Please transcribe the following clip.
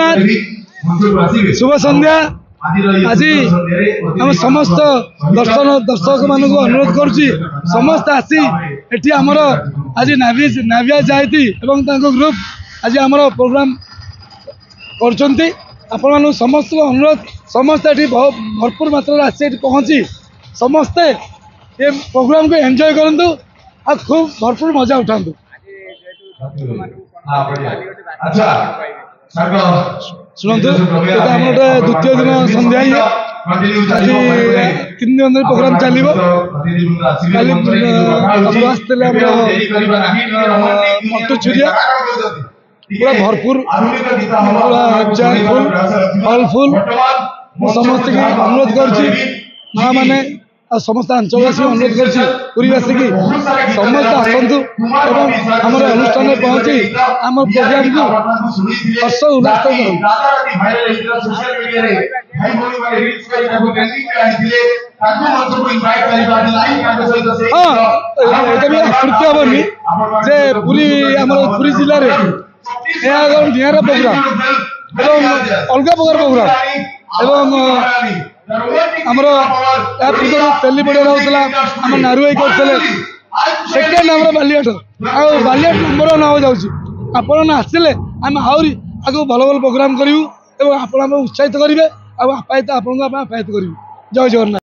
जगन्नाथ शुभ संध्या। आज आम समस्त दर्शक मान अनुरोध करुच्ची समस्त आसी एटी आमर आज नाविया जायती एवं ग्रुप आज आमर प्रोग्राम कर समस्त अनुरोध समस्ते ये भरपूर मात्रा आसी पहुँची समस्ते ये प्रोग्राम को एंजॉय करूँ और खूब भरपूर मजा उठातु। शुणु आम गोटे द्वितीय दिन संध्या ही आज 3 दिन प्रोग्राम चलो आसते मंटू छुरिया पूरा भरपूर पूरा चेयर फुल हॉल फुल समस्त अनुरोध कर मैंने समस्त आंचलवासी अनुरोध करवासी की समस्त आसतु एवं आम अनुष्ठान पहुँची आम प्रोग्राम को हर्ष उल्लास तृतीय हेनी जे पुरी आम पुरी जिले में निरा प्रोग्राम एवं अलग प्रकार प्रोग्राम एवं आमर तेली पड़िया होता आम नारुई करते सेकेंड आम बालियाट बालियाट नंबर 1 जाऊँ आपण आसिले आम आहरी आगे भल भल प्रोग्राम करूँ और आप उत्साहित करेंगे आपायित आपको आपायित करूँ। जय जगन्नाथ।